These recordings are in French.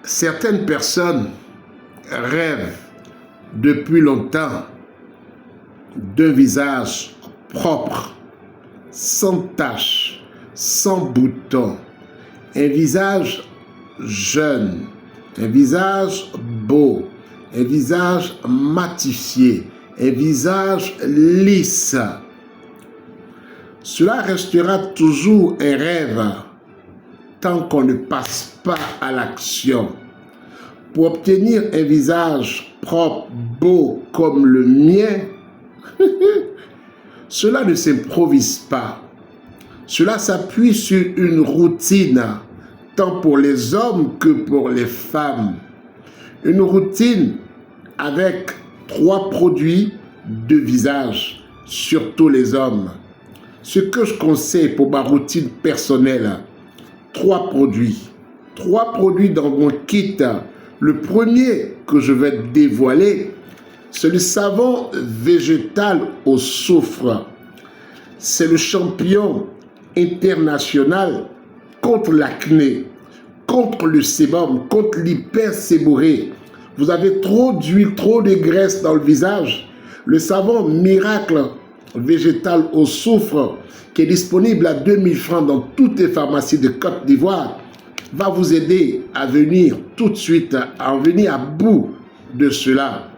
Certaines personnes rêvent depuis longtemps d'un visage propre, sans taches, sans boutons, un visage jeune, un visage beau, un visage matifié, un visage lisse. Cela restera toujours un rêve tant qu'on ne passe pas à l'action. Pour obtenir un visage propre, beau comme le mien, cela ne s'improvise pas. Cela s'appuie sur une routine, tant pour les hommes que pour les femmes. Une routine avec 3 produits de visage, surtout les hommes. Ce que je conseille pour ma routine personnelle, 3 produits. 3 produits dans mon kit. Le premier que je vais dévoiler, c'est le savon végétal au soufre. C'est le champion international contre l'acné, contre le sébum, contre l'hyperséborrhée. Vous avez trop d'huile, trop de graisse dans le visage. Le savon miracle végétal au soufre, qui est disponible à 2000 francs dans toutes les pharmacies de Côte d'Ivoire, va vous aider à venir tout de suite, à en venir à bout de cela.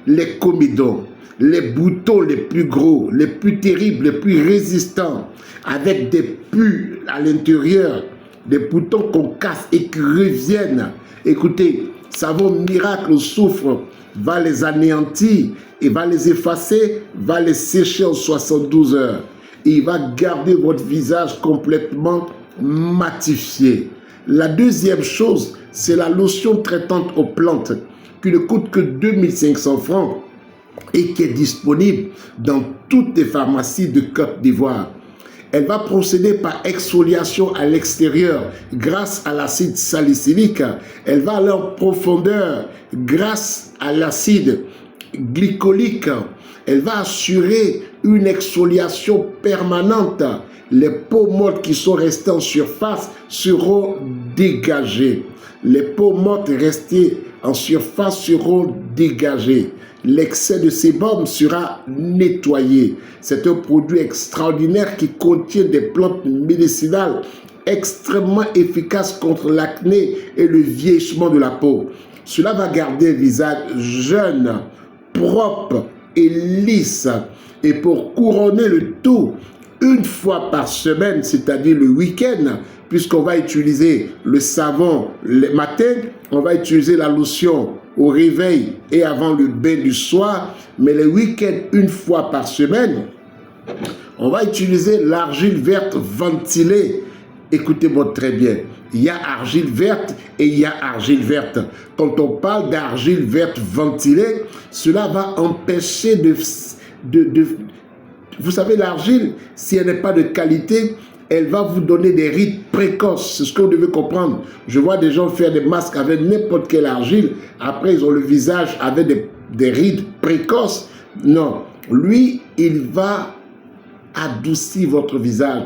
Les comédons, les boutons les plus gros, les plus terribles, les plus résistants, avec des pus à l'intérieur, des boutons qu'on casse et qui reviennent. Écoutez, savon miracle au soufre va les anéantir et va les effacer, va les sécher en 72 heures. Et il va garder votre visage complètement matifié. La deuxième chose, c'est la lotion traitante aux plantes qui ne coûte que 2500 francs et qui est disponible dans toutes les pharmacies de Côte d'Ivoire. Elle va procéder par exfoliation à l'extérieur grâce à l'acide salicylique. Elle va aller en profondeur grâce à l'acide glycolique. Elle va assurer une exfoliation permanente. Les peaux mortes qui sont restées en surface seront dégagées. Les peaux mortes restées en surface seront dégagées. L'excès de sébum sera nettoyé. C'est un produit extraordinaire qui contient des plantes médicinales extrêmement efficaces contre l'acné et le vieillissement de la peau. Cela va garder un visage jeune, propre et lisse. Et pour couronner le tout, une fois par semaine, c'est-à-dire le week-end, puisqu'on va utiliser le savon le matin, on va utiliser la lotion au réveil et avant le bain du soir, mais le week-end, une fois par semaine, on va utiliser l'argile verte ventilée. Écoutez-moi très bien, il y a argile verte et il y a argile verte. Quand on parle d'argile verte ventilée, cela va empêcher vous savez, l'argile, si elle n'est pas de qualité, elle va vous donner des rides précoces. C'est ce que vous devez comprendre. Je vois des gens faire des masques avec n'importe quelle argile. Après, ils ont le visage avec des rides précoces. Non. Lui, il va adoucir votre visage.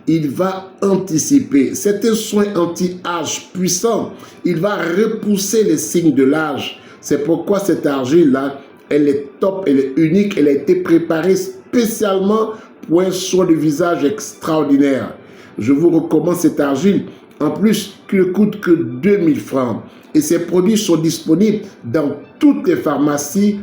Il va anticiper. C'est un soin anti-âge puissant. Il va repousser les signes de l'âge. C'est pourquoi cette argile-là, elle est top, elle est unique. Elle a été préparée spécialement pour un soin de visage extraordinaire. Je vous recommande cette argile. En plus, qui ne coûte que 2000 francs. Et ces produits sont disponibles dans toutes les pharmacies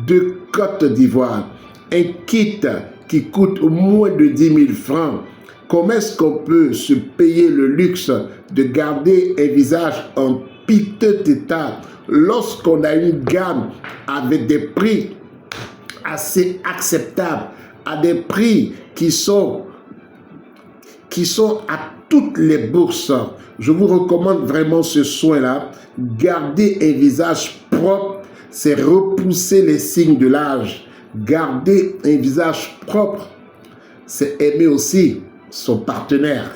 de Côte d'Ivoire. Un kit qui coûte moins de 10 000 francs. Comment est-ce qu'on peut se payer le luxe de garder un visage en piteux état lorsqu'on a une gamme avec des prix assez acceptables, à des prix qui sont à toutes les bourses? Je vous recommande vraiment ce soin-là. Garder un visage propre, c'est repousser les signes de l'âge. Garder un visage propre, c'est aimer aussi son partenaire.